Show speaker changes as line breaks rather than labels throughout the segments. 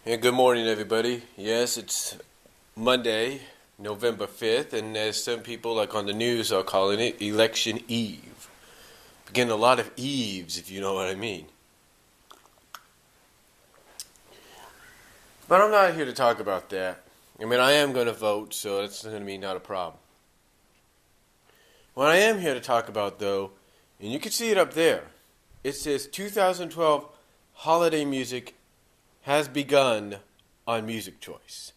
Hey, good morning, everybody. Yes, it's Monday, November 5th, and as some people, like on the news, are calling it Election Eve. Getting a lot of Eves, if you know what I mean. But I'm not here to talk about that. I mean, I am going to vote, so that's going to be not a problem. What I am here to talk about, though, and you can see it up there, it says 2012 holiday music has begun on Music Choice.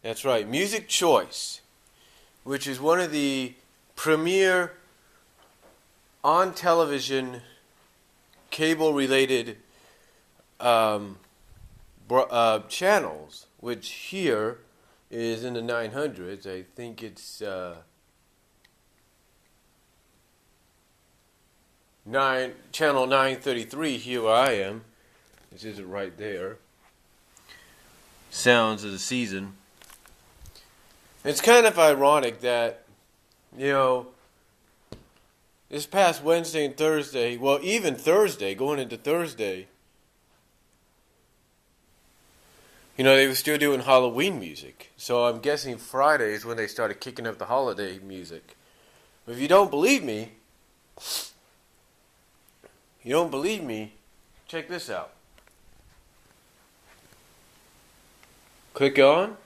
That's right, Music Choice, which is one of the premier on television cable related channels, which here is in the 900s. I think it's channel 933 here where I am. This is it right there. Sounds of the season. It's kind of ironic that, this past Wednesday and Thursday, well, even Thursday, going into Thursday, they were still doing Halloween music. So I'm guessing Friday is when they started kicking up the holiday music. But if you don't believe me, check this out. Click on.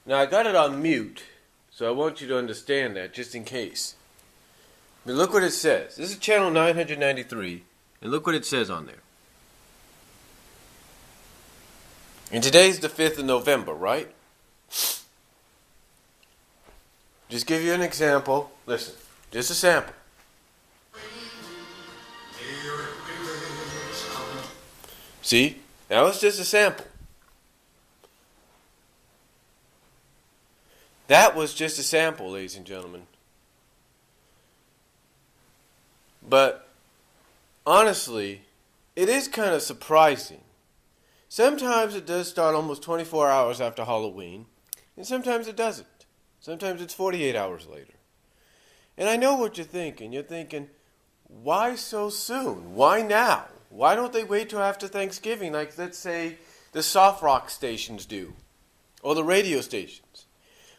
Now I got it on mute, so I want you to understand that, just in case. But look what it says. This is channel 993, and look what it says on there. And today's the 5th of November, right? Just give you an example. Listen, just a sample. See? That was just a sample. That was just a sample, ladies and gentlemen. But honestly, it is kind of surprising. Sometimes it does start almost 24 hours after Halloween, and sometimes it doesn't. Sometimes it's 48 hours later. And I know what you're thinking. You're thinking, why so soon? Why now? Why don't they wait till after Thanksgiving, like, let's say, the soft rock stations do, or the radio stations?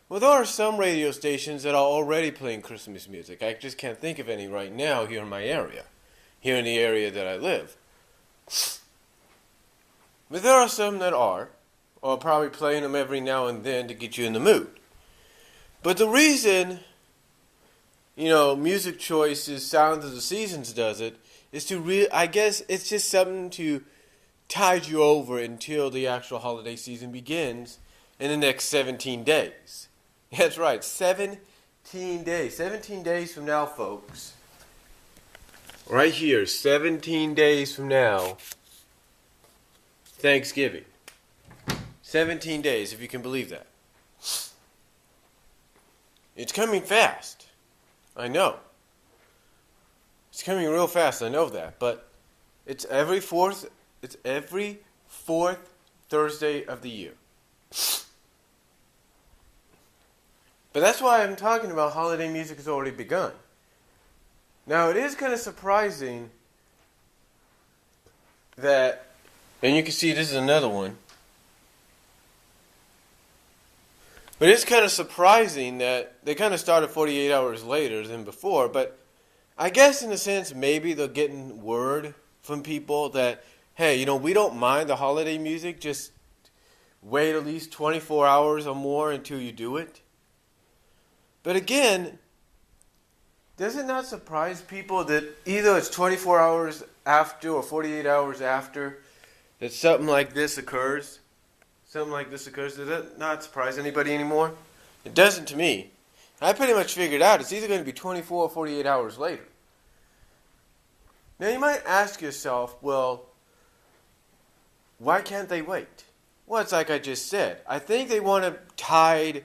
Well, there are some radio stations that are already playing Christmas music. I just can't think of any right now here in my area, here in the area that I live. But there are some that are, or probably playing them every now and then to get you in the mood. But the reason, Music Choice's Sounds of the Seasons does it is to I guess it's just something to tide you over until the actual holiday season begins in the next 17 days. That's right, 17 days. 17 days from now, folks. Right here, 17 days from now, Thanksgiving. 17 days, if you can believe that. It's coming fast. I know. It's coming real fast, I know that. But it's every fourth Thursday of the year. But that's why I'm talking about holiday music has already begun. Now, it is kind of surprising that, and you can see this is another one, but it's kind of surprising that they kind of started 48 hours later than before, but I guess in a sense maybe they're getting word from people that, hey, we don't mind the holiday music, just wait at least 24 hours or more until you do it. But again, does it not surprise people that either it's 24 hours after or 48 hours after that something like this occurs? Something like this occurs. Does that not surprise anybody anymore? It doesn't to me. I pretty much figured out it's either going to be 24 or 48 hours later. Now you might ask yourself, well, why can't they wait? Well, it's like I just said. I think they want to tide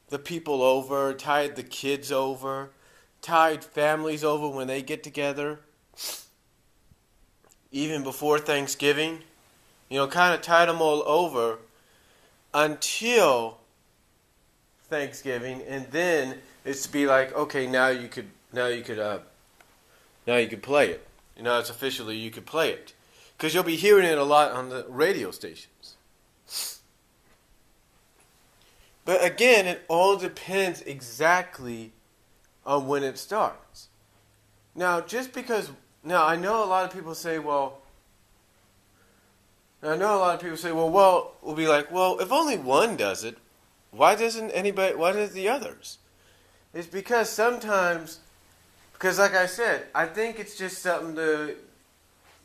the people over, tide the kids over, tide families over when they get together, even before Thanksgiving. Kind of tide them all over until Thanksgiving, and then it's to be like, okay, now you could play it. It's officially you could play it. because you'll be hearing it a lot on the radio stations. But again, it all depends exactly on when it starts. Now, I know a lot of people say, well, we'll be like, well, if only one does it, why does the others? It's because sometimes, like I said, I think it's just something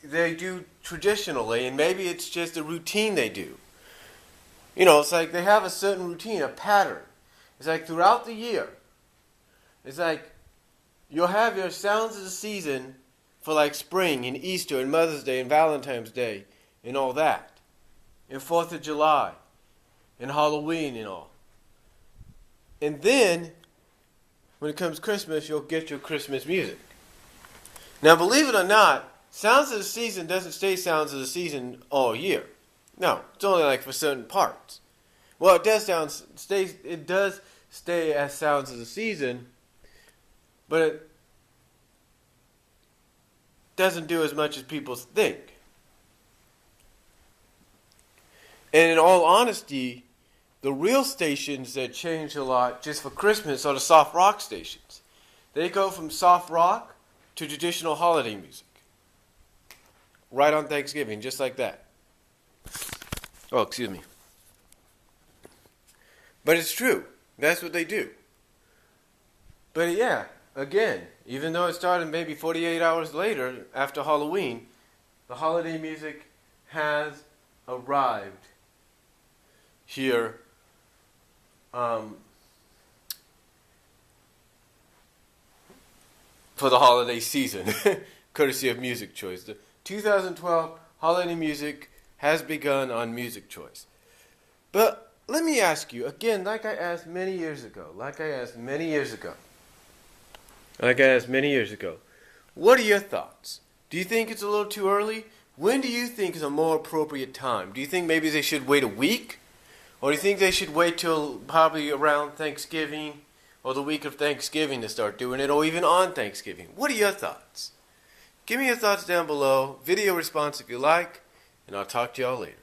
they do traditionally, and maybe it's just a routine they do. It's like they have a certain routine, a pattern. It's like throughout the year, it's like you'll have your sounds of the season for like spring and Easter and Mother's Day and Valentine's Day and all that. And 4th of July and Halloween and all. And then, when it comes Christmas, you'll get your Christmas music. Now, believe it or not, Sounds of the Season doesn't stay Sounds of the Season all year. No, it's only like for certain parts. Well, it does stay as Sounds of the Season, but it doesn't do as much as people think. And in all honesty, the real stations that change a lot just for Christmas are the soft rock stations. They go from soft rock to traditional holiday music. Right on Thanksgiving, just like that. Oh, excuse me. But it's true. That's what they do. But yeah, again, even though it started maybe 48 hours later after Halloween, the holiday music has arrived here for the holiday season, courtesy of Music Choice. The 2012 holiday music has begun on Music Choice. But let me ask you, again, like I asked many years ago, what are your thoughts? Do you think it's a little too early? When do you think is a more appropriate time? Do you think maybe they should wait a week? Or do you think they should wait till probably around Thanksgiving or the week of Thanksgiving to start doing it, or even on Thanksgiving? What are your thoughts? Give me your thoughts down below. Video response if you like, and I'll talk to y'all later.